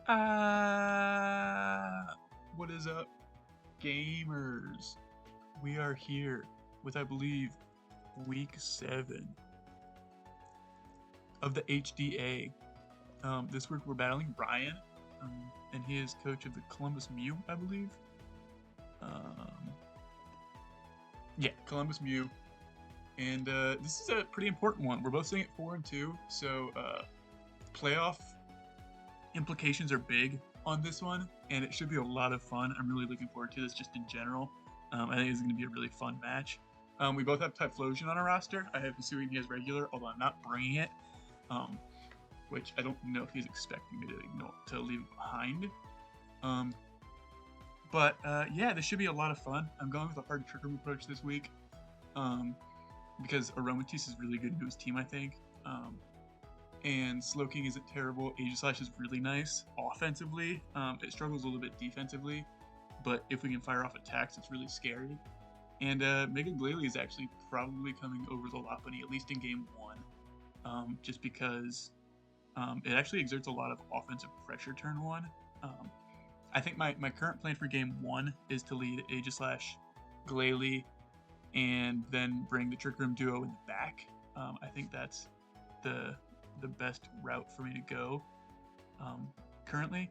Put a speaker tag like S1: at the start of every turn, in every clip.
S1: Ah, what is up, gamers? We are here with, I believe, week 7 of the HDA. This week we're battling Ryan, and he is coach of the Columbus Mew, I believe. Yeah, Columbus Mew. And this is a pretty important one. We're both sitting at 4-2, so playoff implications are big on this one, and it should be a lot of fun. I'm really looking forward to this just in general. I think it's going to be a really fun match. We both have Typhlosion on our roster. I have Hisui and he has regular, although I'm not bringing it, which I don't know if he's expecting me to leave it behind. But yeah, this should be a lot of fun. I'm going with a hard trick room approach this week because Aromatisse is really good to his team, I think. And Slowking isn't terrible. Aegislash is really nice offensively. It struggles a little bit defensively, but if we can fire off attacks, it's really scary. And Mega Glalie is actually probably coming over the Lopunny, at least in game 1, just because it actually exerts a lot of offensive pressure turn 1. I think my current plan for game 1 is to lead Aegislash, Glalie, and then bring the Trick Room duo in the back. I think that's the best route for me to go currently.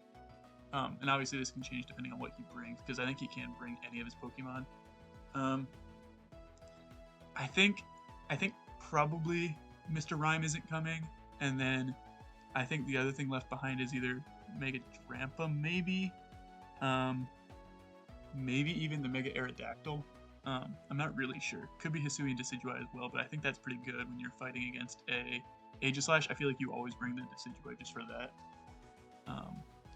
S1: And obviously this can change depending on what he brings, because I think he can bring any of his Pokemon. I think probably Mr. Rhyme isn't coming, and then I think the other thing left behind is either Mega Drampa, maybe even the Mega Aerodactyl. I'm not really sure. Could be Hisui and Decidueye as well, but I think that's pretty good when you're fighting against a Aegislash. I feel like you always bring the Decidueye just for that.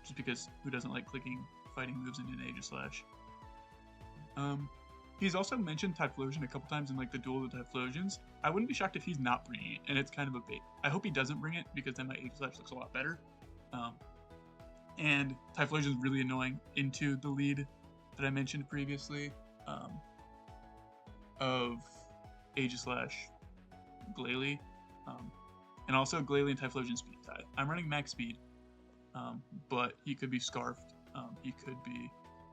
S1: Just because who doesn't like clicking fighting moves into an Aegislash? He's also mentioned Typhlosion a couple times in like the Duel of the Typhlosions. I wouldn't be shocked if he's not bringing it, and it's kind of a bait. I hope he doesn't bring it, because then my Aegislash looks a lot better. And Typhlosion is really annoying into the lead that I mentioned previously of Aegislash, Glalie, and also Glalie and Typhlosion speed tie. I'm running max speed, but he could be scarfed. He could be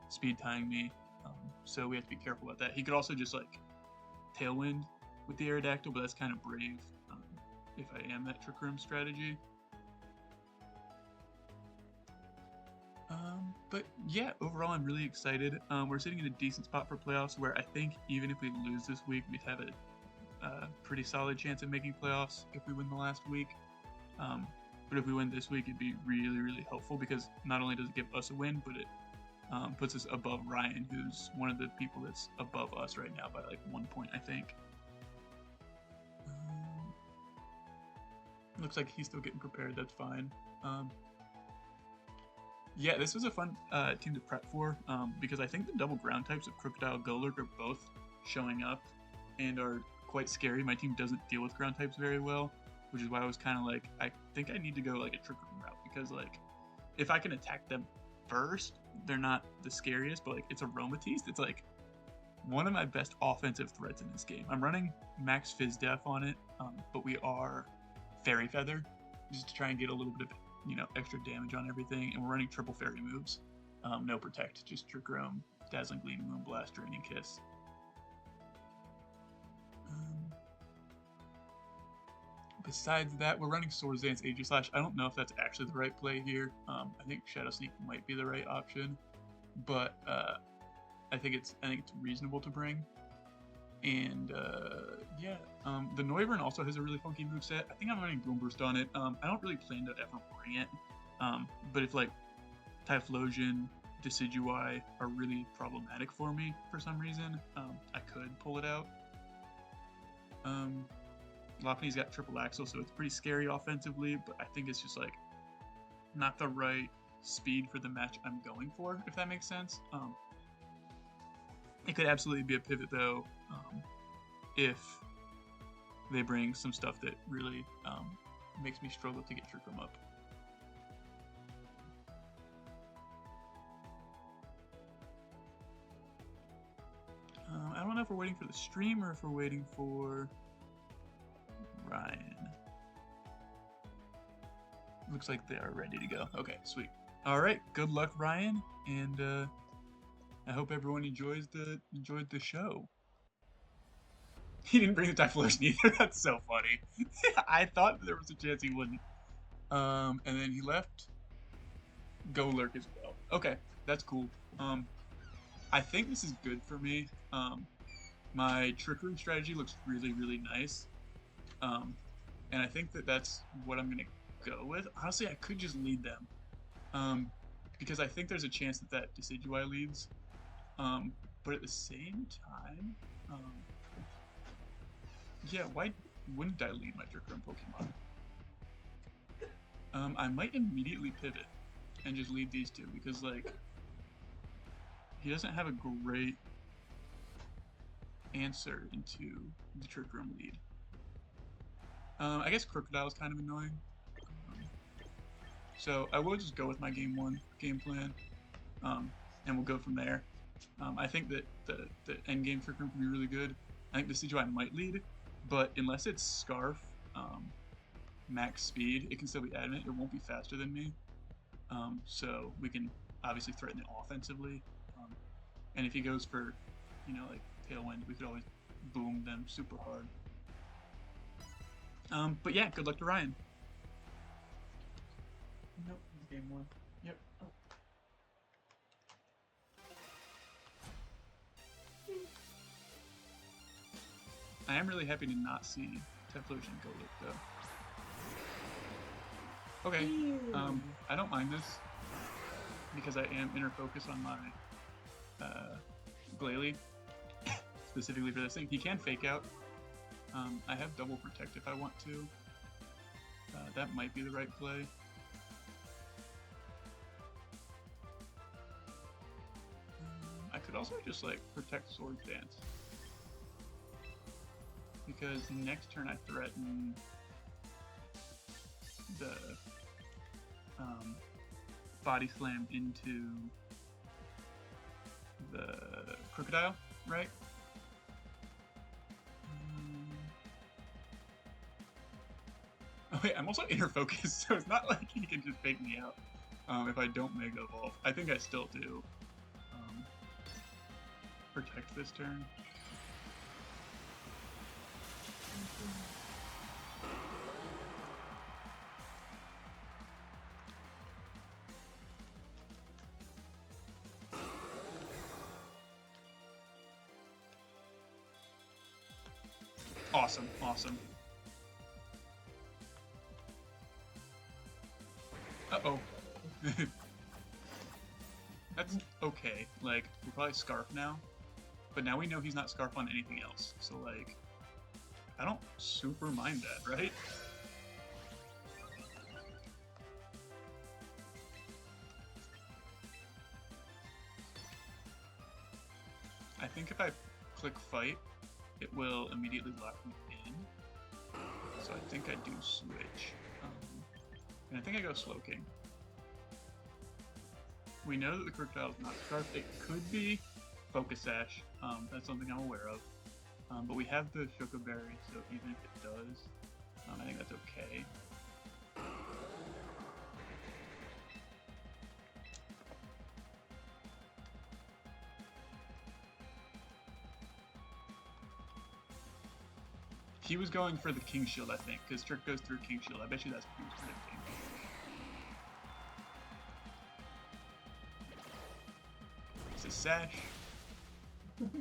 S1: speed tying me, so we have to be careful about that. He could also just like Tailwind with the Aerodactyl, but that's kind of brave if I am that Trick Room strategy. But yeah, overall I'm really excited. We're sitting in a decent spot for playoffs, where I think even if we lose this week, we'd have a pretty solid chance of making playoffs if we win the last week. But if we win this week, it'd be really, really helpful, because not only does it give us a win, but it puts us above Ryan, who's one of the people that's above us right now by like 1 point, I think. Looks like he's still getting prepared. That's fine. Yeah, this was a fun team to prep for, because I think the double ground types of Crocodile, Golurk are both showing up and are quite scary. My team doesn't deal with ground types very well, which is why I was kind of like, I think I need to go like a Trick Room route, because like if I can attack them first, they're not the scariest, but like it's Aromatisse. It's like one of my best offensive threats in this game. I'm running max Fizz Def on it, but we are Fairy Feather just to try and get a little bit of extra damage on everything, and we're running triple fairy moves. No protect, just Trick Room, Dazzling Gleam, Moonblast, Draining Kiss. Besides that, we're running Swords Dance, Aegislash. I don't know if that's actually the right play here. I think Shadow Sneak might be the right option, but I think it's reasonable to bring. And yeah, the Noivern also has a really funky moveset. I think I'm running Boom Burst on it. I don't really plan to ever bring it, but if like Typhlosion, Decidueye are really problematic for me for some reason, I could pull it out. Lopunny's got triple axle, so it's pretty scary offensively, but I think it's just like not the right speed for the match I'm going for, if that makes sense. It could absolutely be a pivot though, if they bring some stuff that really makes me struggle to get Trick Room up. I don't know if we're waiting for the stream or if we're waiting for Ryan. Looks like they are ready to go. Okay, sweet. All right, good luck, Ryan, and I hope everyone enjoyed the show. He didn't bring the Typhlosion either. That's so funny. I thought there was a chance he wouldn't. And then he left Go Lurk as well. Okay, that's cool. I think this is good for me. My Trick Room strategy looks really, really nice. And I think that that's what I'm gonna go with. Honestly, I could just lead them. Because I think there's a chance that that Decidueye leads. But at the same time, yeah, why wouldn't I lead my Trick Room Pokemon? I might immediately pivot and just lead these two because, like, he doesn't have a great answer into the Trick Room lead. I guess Crocodile is kind of annoying. So I will just go with my game 1 game plan, and we'll go from there. I think that the end game Trick Room can be really good. I think the Decidueye might lead, but unless it's Scarf, max speed, it can still be adamant. It won't be faster than me. So we can obviously threaten it offensively. And if he goes for, like Tailwind, we could always boom them super hard. But yeah, good luck to Ryan. Nope, it's game 1. Yep. Oh. I am really happy to not see Typhlosion go Lurk though. Okay, I don't mind this because I am inner focus on my Glalie, specifically for this thing. He can Fake Out. I have Double Protect if I want to. That might be the right play. I could also just like Protect Swords Dance. Because next turn I threaten the Body Slam into the Crocodile, right? Oh wait, I'm also inner focused, so it's not like he can just fake me out if I don't Mega Evolve. I think I still do. Protect this turn. Awesome, awesome. Uh-oh. That's okay. Like, we're probably Scarf now. But now we know he's not Scarf on anything else. So, like, I don't super mind that, right? I think if I click Fight, it will immediately lock me in. So I think I do switch. And I think I go Slowking. We know that the Crocodile is not Scarf. It could be Focus Sash. That's something I'm aware of. But we have the Choco Berry, so even if it does, I think that's okay. He was going for the King Shield, I think, because Trick goes through King Shield. I bet you that's what he was predicting. Is this Sash?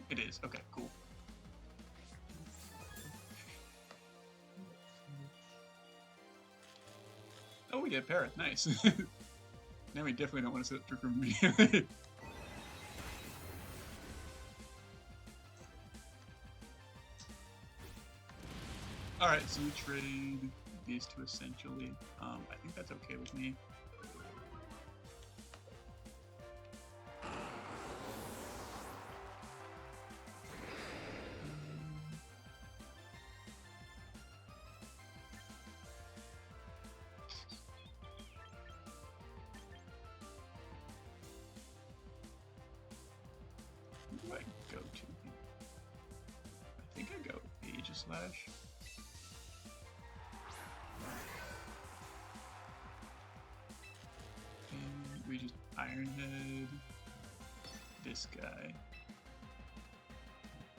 S1: It is. Okay, cool. Oh, we get Parrot. Nice. Now we definitely don't want to set Trick Room immediately. Alright, so we trade these two essentially. I think that's okay with me. Who do I go to? I think I go Aegislash. And we we just Iron Head this guy?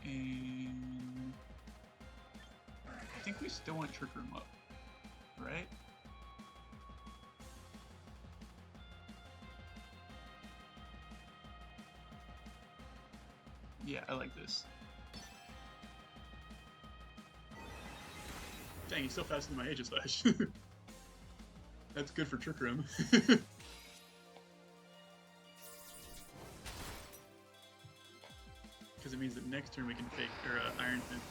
S1: And I think we still want Trick Room up, right? Yeah, I like this. Dang, he's so faster than my Aegis Slash. That's good for Trick Room. Because it means that next turn we can fake or Iron Fist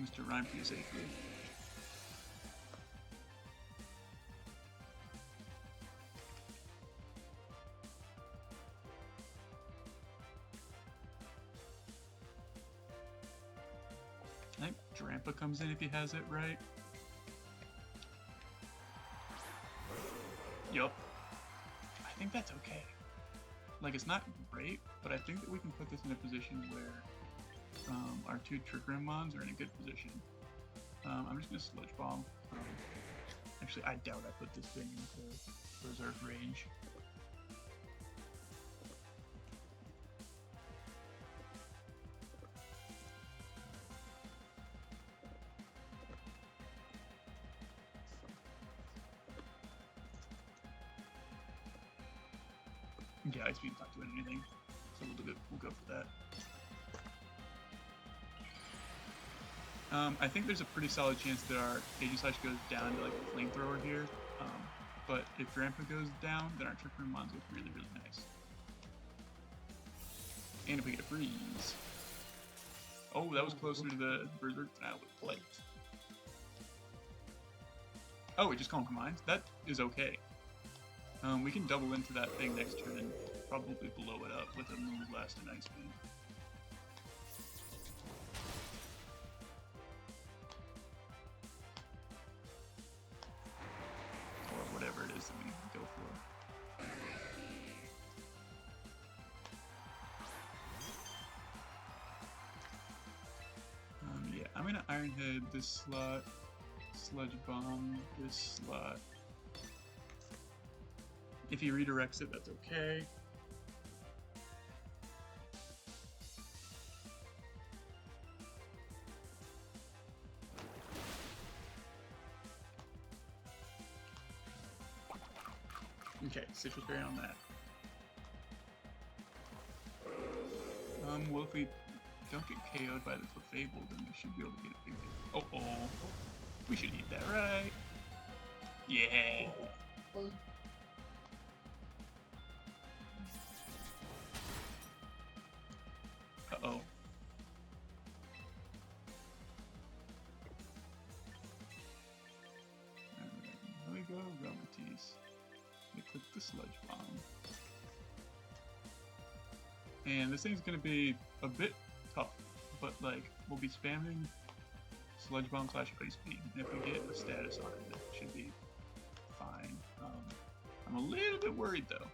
S1: Mr. Rhyme pretty safely. I think Drampa comes in if he has it right. Yup. I think that's okay. Like, it's not great, but I think that we can put this in a position where our two Trick Room mons are in a good position. I'm just gonna Sludge Bomb. Actually, I doubt I put this thing into reserve range. Yeah, Ice Beam's not doing anything, so we'll go for that. I think there's a pretty solid chance that our Aegis Slash goes down to like a Flamethrower here, but if Drampa goes down, then our Trick Room mons look really, really nice. And if we get a freeze. Oh, that was closer to the Berserk than I would have liked. Oh, it just Calm Combines? That is okay. We can double into that thing next turn and probably blow it up with a Moonblast and Ice Beam. Or whatever it is that we go for. Yeah, I'm gonna Iron Head this slot, Sludge Bomb this slot. If he redirects it, that's okay. Okay, Citrus Berry on that. Well, if we don't get KO'd by the Clefable, then we should be able to get a big hit. Oh, we should eat that, right? Yeah. Uh-oh. Alright, here we go, Aromatisse. We click the Sludge Bomb. And this thing's gonna be a bit tough, but like, we'll be spamming Sludge Bomb / Ice Beam, and if we get a status on it, it should be fine. I'm a little bit worried though.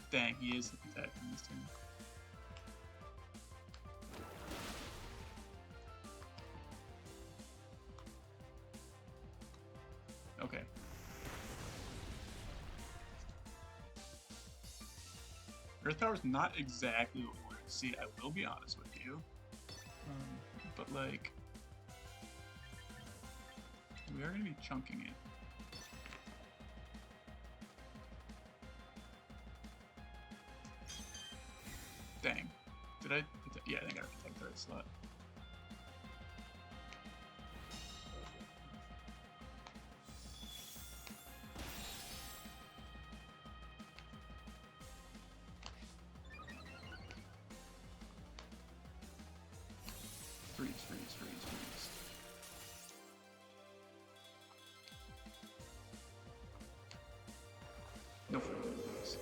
S1: Dang, he is attacking this turn. Okay. Earth Power's not exactly what we wanted to see, I will be honest with you. But like, we are going to be chunking it. Dang. Did I? Yeah, I think I protect the right slot. Freeze. No freeze.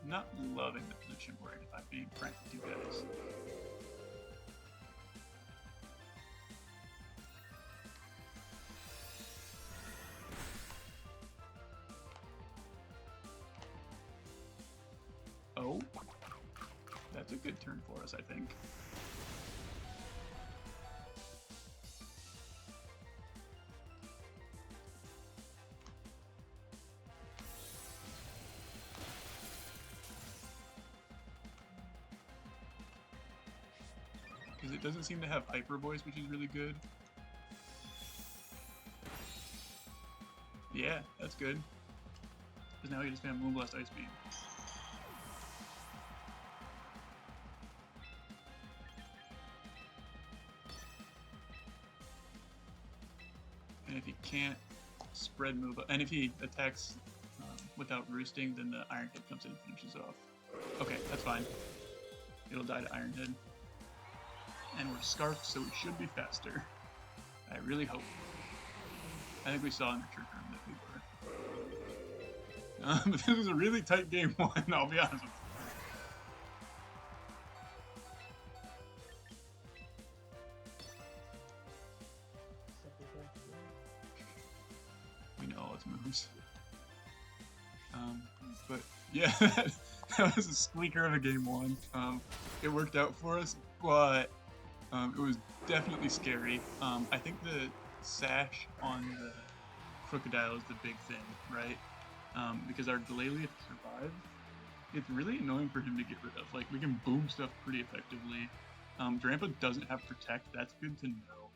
S1: Not loving the position we're in, if I'm being frank with you guys. That's a good turn for us, I think. Because it doesn't seem to have Hyper Voice, which is really good. Yeah, that's good. Because now he just have Moonblast Ice Beam. And if he can't spread move, and if he attacks without roosting, then the Iron Head comes in and finishes off. Okay, that's fine. It'll die to Iron Head. And we're Scarfed, so we should be faster. I really hope. I think we saw in the trick room that we were. But this was a really tight game one, I'll be honest with you. We know all its moves. But yeah, that was a squeaker of a game one. It worked out for us, but it was definitely scary. I think the sash on the crocodile is the big thing, right? Because our Glalie survives. It's really annoying for him to get rid of. Like, we can boom stuff pretty effectively. Drampa doesn't have Protect. That's good to know.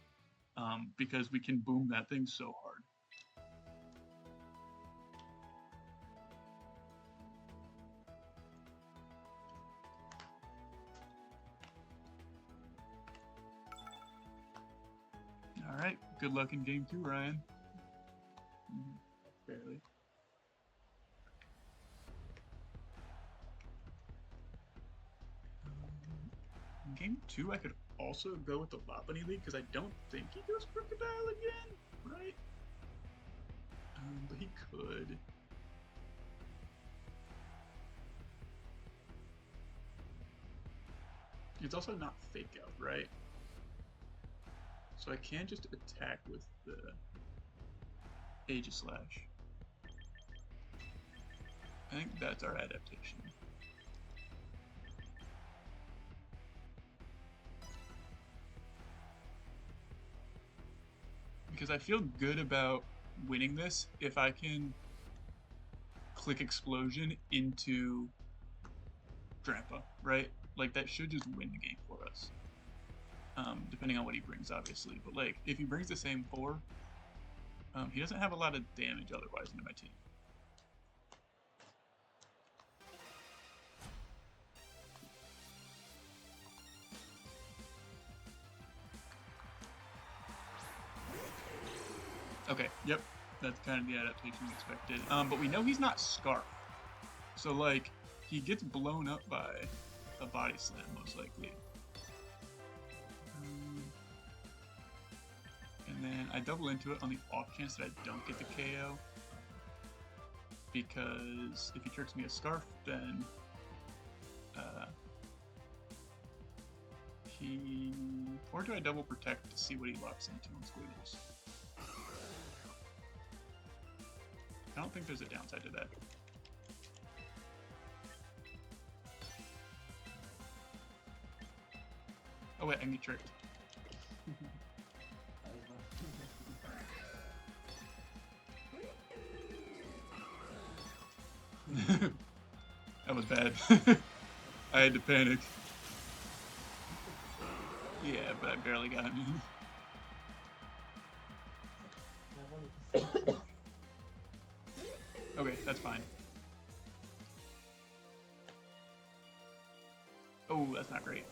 S1: Because we can boom that thing so hard. Alright, good luck in game 2, Ryan. Barely. In game 2, I could also go with the Lopunny League, because I don't think he goes Crocodile again, right? But he could. It's also not Fake Out, right? So I can just attack with the Aegislash. I think that's our adaptation. Because I feel good about winning this if I can click Explosion into Drampa, right? Like, that should just win the game for us. Depending on what he brings, obviously. But, like, if he brings the same 4, he doesn't have a lot of damage otherwise into my team. Okay, yep. That's kind of the adaptation we expected. But we know he's not Scarf. So, like, he gets blown up by a Body Slam, most likely. And then I double into it on the off chance that I don't get the KO. Because if he tricks me a Scarf, then he... Or do I double Protect to see what he locks into on Squiggles? I don't think there's a downside to that. Oh wait, I can get tricked. That was bad. I had to panic. Yeah, but I barely got him. Okay, that's fine. Oh, that's not great.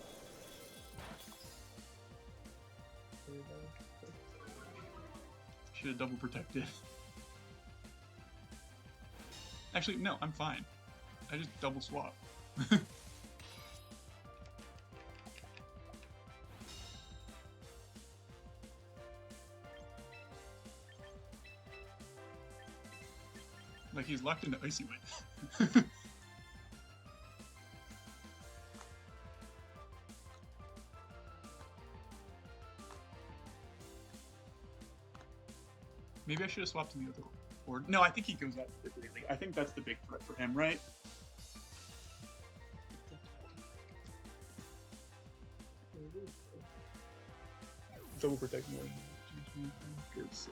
S1: Should have double protected. Actually, no, I'm fine. I just double swap. Like, he's locked into Icy Wind. Maybe I should have swapped to the other board. No, I think he goes out to the Glalie. I think that's the big threat for him, right? Double protect more. Good. So,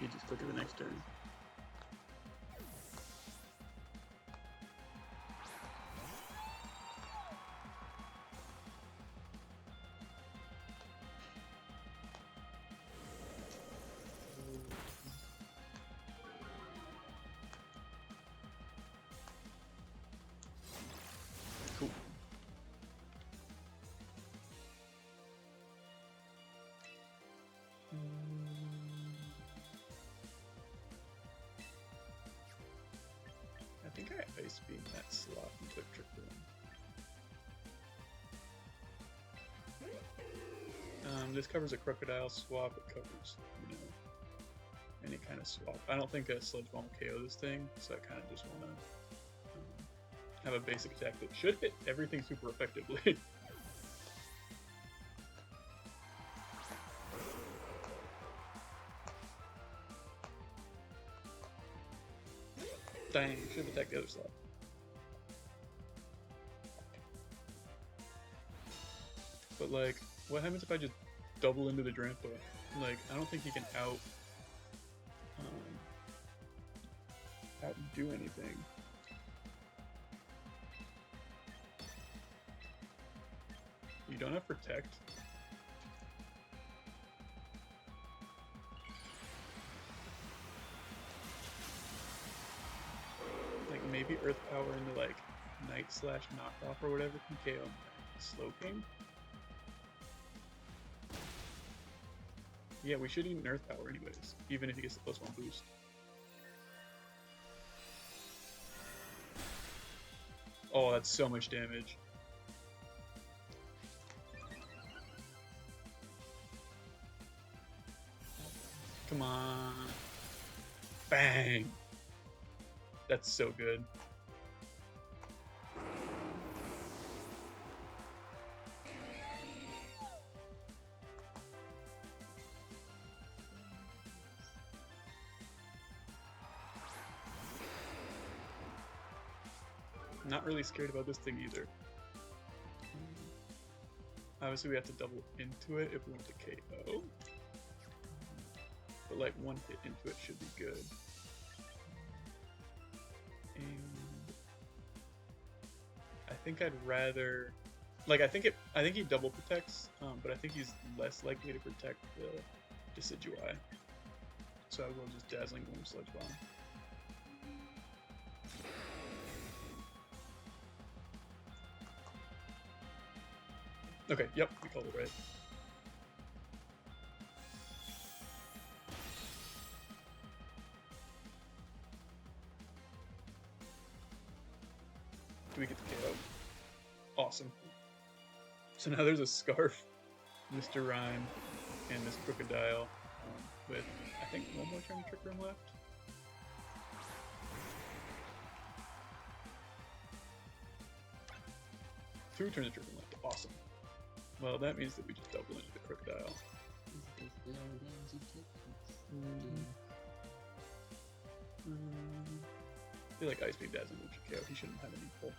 S1: you just click it the next turn. Cool. I think I ice beam that slot and click trick room. This covers a crocodile swap. It covers, you know, any kind of swap. I don't think a Sludge Bomb will KO this thing, so I kind of just want to have a basic attack that should hit everything super effectively. Dang, should have attacked the other slot. But like, what happens if I just double into the Drampa? Like, I don't think he can outdo anything. You don't have Protect. Like, maybe Earth Power into like Night / Knockoff or whatever can KO Slowking. Yeah, we should eat an Earth Power anyways, even if he gets the +1 boost. Oh, that's so much damage. Come on. Bang! That's so good. Not really scared about this thing either. Obviously we have to double into it if we want to KO. But like one hit into it should be good. And I think I'd rather, like I think he double protects, but I think he's less likely to protect the Decidueye. So I will just Dazzling Gleam Sludge Bomb. Okay, yep, we called it right. Do we get the KO? Awesome. So now there's a Scarf, Mr. Rhyme, and this Crocodile with, I think, one more turn of Trick Room left. Two turns of Trick Room left. Awesome. Well, that means that we just double into the Crocodile. I feel like Ice Beam Dazzling should KO. He shouldn't have any bulk.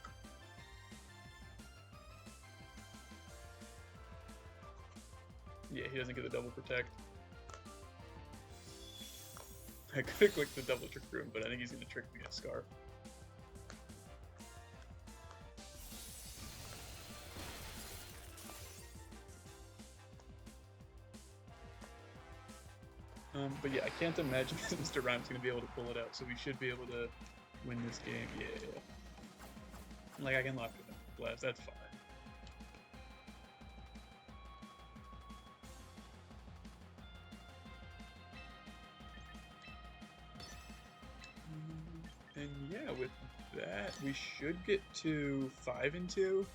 S1: Yeah, he doesn't get the double protect. I could have clicked the double trick room, but I think he's going to trick me at Scarf. But yeah, I can't imagine that Mr. Rhyme's going to be able to pull it out, so we should be able to win this game. Yeah. Like, I can lock it up. Blast, that's fine. And yeah, with that, we should get to 5-2,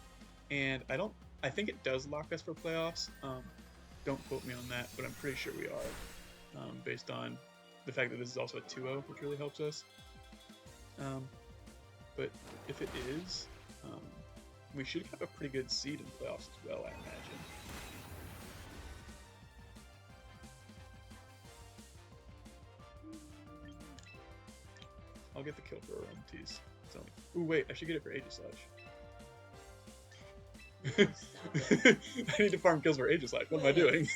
S1: and I think it does lock us for playoffs. Don't quote me on that, but I'm pretty sure we are, based on the fact that this is also a 2-0, which really helps us. But if it is, we should have a pretty good seed in playoffs as well, I imagine. I'll get the kill for Aromatisse. So, ooh, wait, I should get it for Aegislash. I need to farm kills for Aegislash. What am I doing?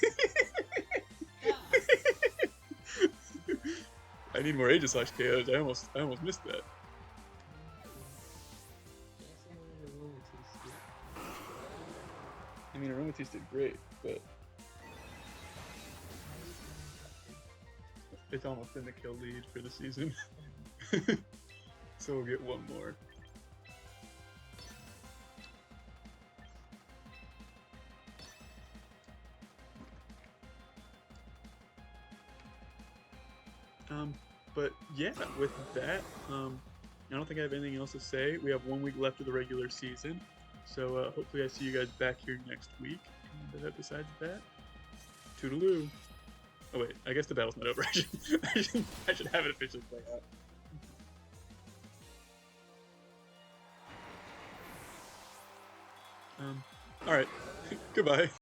S1: I need more Aegislash KOs. I almost missed that. I mean, Aromatisse did great, but it's almost in the kill lead for the season. So we'll get one more. But yeah, with that, I don't think I have anything else to say. We have 1 week left of the regular season, so hopefully I see you guys back here next week. And besides that, toodaloo. Oh wait, I guess the battle's not over. I should have it officially play out. All right, goodbye.